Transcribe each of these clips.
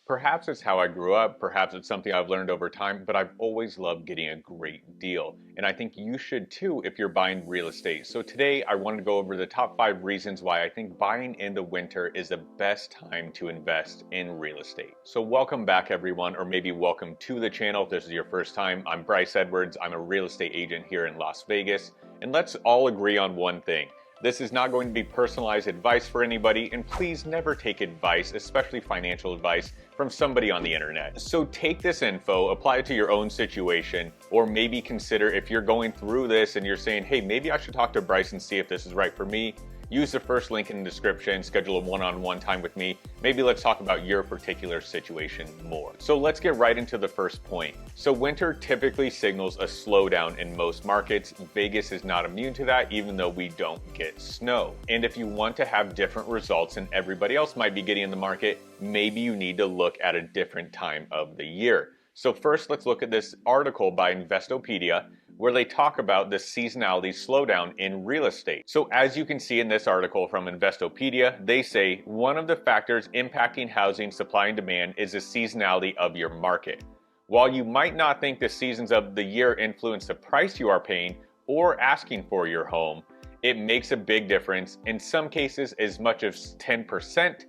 Perhaps it's how I grew up, perhaps it's something I've learned over time, but I've always loved getting a great deal. And I think you should too if you're buying real estate. So today I wanted to go over the top 5 reasons why I think buying in the winter is the best time to invest in real estate. So welcome back everyone, or maybe welcome to the channel if this is your first time. I'm Bryce Edwards, I'm a real estate agent here in Las Vegas. And let's all agree on one thing. This is not going to be personalized advice for anybody, and please never take advice, especially financial advice, from somebody on the internet. So take this info, apply it to your own situation, or maybe consider if you're going through this and you're saying, hey, maybe I should talk to Bryce and see if this is right for me. Use the first link in the description, schedule a one-on-one time with me. Maybe let's talk about your particular situation more. So let's get right into the first point. So winter typically signals a slowdown in most markets. Vegas is not immune to that, even though we don't get snow. And if you want to have different results than everybody else might be getting in the market, maybe you need to look at a different time of the year. So first, let's look at this article by Investopedia, where they talk about the seasonality slowdown in real estate. So as you can see in this article from Investopedia, they say one of the factors impacting housing supply and demand is the seasonality of your market. While you might not think the seasons of the year influence the price you are paying or asking for your home, it makes a big difference, in some cases as much as 10%.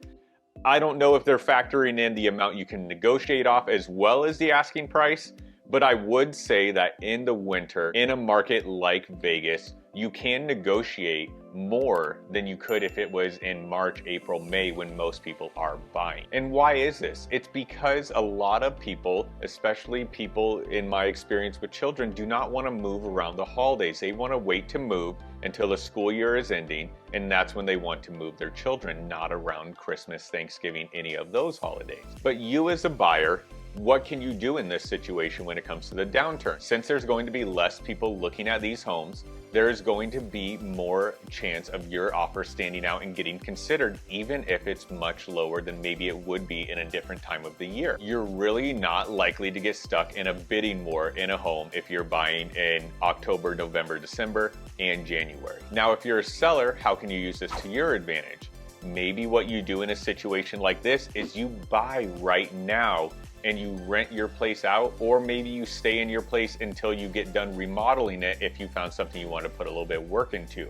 I don't know if they're factoring in the amount you can negotiate off as well as the asking price, but I would say that in the winter, in a market like Vegas, you can negotiate more than you could if it was in March, April, May when most people are buying. And why is this? It's because a lot of people, especially people in my experience with children, do not want to move around the holidays. They want to wait to move until the school year is ending, and that's when they want to move their children, not around Christmas, Thanksgiving, any of those holidays. But you as a buyer, what can you do in this situation when it comes to the downturn? Since there's going to be less people looking at these homes, there's going to be more chance of your offer standing out and getting considered, even if it's much lower than maybe it would be in a different time of the year. You're really not likely to get stuck in a bidding war in a home if you're buying in October, November, December, and January. Now, if you're a seller, how can you use this to your advantage? Maybe what you do in a situation like this is you buy right now and you rent your place out, or maybe you stay in your place until you get done remodeling it if you found something you want to put a little bit of work into.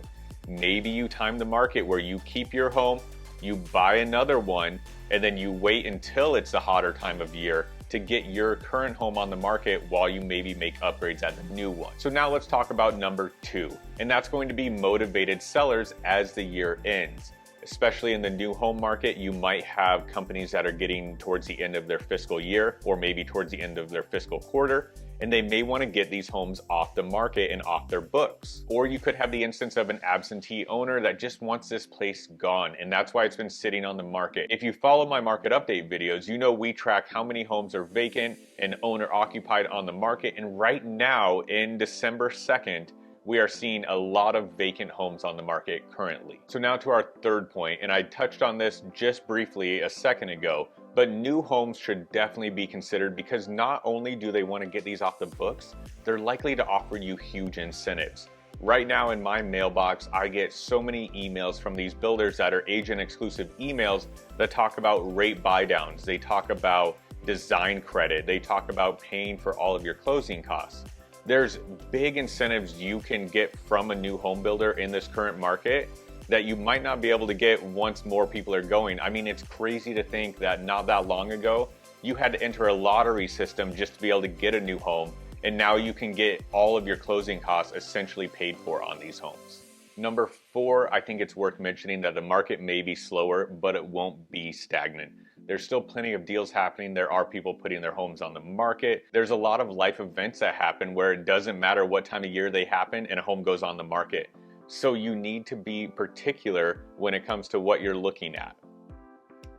Maybe you time the market where you keep your home, you buy another one, and then you wait until it's the hotter time of year to get your current home on the market while you maybe make upgrades at the new one. So now let's talk about number 2, and that's going to be motivated sellers as the year ends. Especially in the new home market, you might have companies that are getting towards the end of their fiscal year or maybe towards the end of their fiscal quarter, and they may want to get these homes off the market and off their books. Or you could have the instance of an absentee owner that just wants this place gone, and that's why it's been sitting on the market. If you follow my market update videos, you know we track how many homes are vacant and owner occupied on the market, and right now in December 2nd, we are seeing a lot of vacant homes on the market currently. So now to our third point, and I touched on this just briefly a second ago, but new homes should definitely be considered because not only do they want to get these off the books, they're likely to offer you huge incentives. Right now in my mailbox, I get so many emails from these builders that are agent exclusive emails that talk about rate buy downs. They talk about design credit. They talk about paying for all of your closing costs. There's big incentives you can get from a new home builder in this current market that you might not be able to get once more people are going. I mean, it's crazy to think that not that long ago, you had to enter a lottery system just to be able to get a new home, and now you can get all of your closing costs essentially paid for on these homes. Number 4, I think it's worth mentioning that the market may be slower, but it won't be stagnant. There's still plenty of deals happening. There are people putting their homes on the market. There's a lot of life events that happen where it doesn't matter what time of year they happen and a home goes on the market. So you need to be particular when it comes to what you're looking at.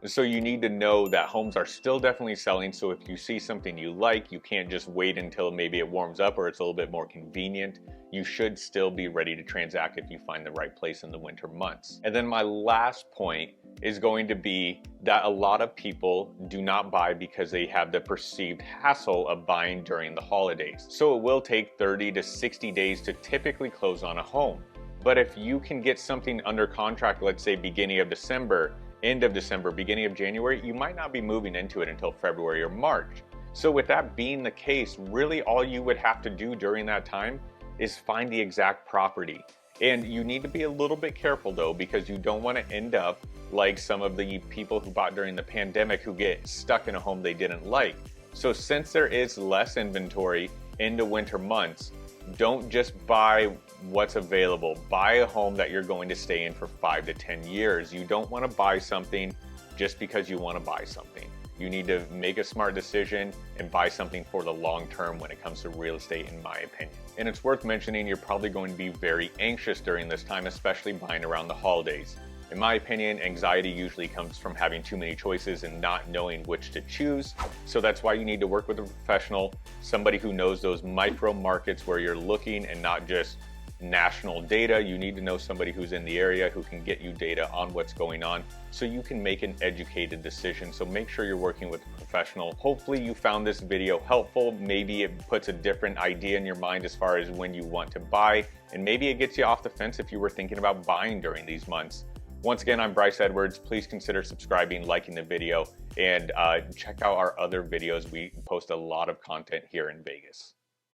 So you need to know that homes are still definitely selling. So if you see something you like, you can't just wait until maybe it warms up or it's a little bit more convenient. You should still be ready to transact if you find the right place in the winter months. And then my last point is going to be that a lot of people do not buy because they have the perceived hassle of buying during the holidays. So it will take 30 to 60 days to typically close on a home. But if you can get something under contract, let's say beginning of December, end of December, beginning of January, you might not be moving into it until February or March. So with that being the case, really all you would have to do during that time is find the exact property. And you need to be a little bit careful though, because you don't want to end up like some of the people who bought during the pandemic who get stuck in a home they didn't like. So since there is less inventory in the winter months, don't just buy what's available. Buy a home that you're going to stay in for 5 to 10 years. You don't want to buy something just because you want to buy something. You need to make a smart decision and buy something for the long term when it comes to real estate, in my opinion. And it's worth mentioning you're probably going to be very anxious during this time, especially buying around the holidays. In my opinion, anxiety usually comes from having too many choices and not knowing which to choose. So that's why you need to work with a professional, somebody who knows those micro markets where you're looking and not just national data. You need to know somebody who's in the area who can get you data on what's going on so you can make an educated decision. So make sure you're working with a professional. Hopefully you found this video helpful. Maybe it puts a different idea in your mind as far as when you want to buy, and maybe it gets you off the fence if you were thinking about buying during these months. Once again, I'm Bryce Edwards. Please consider subscribing, liking the video, and check out our other videos. We post a lot of content here in Vegas.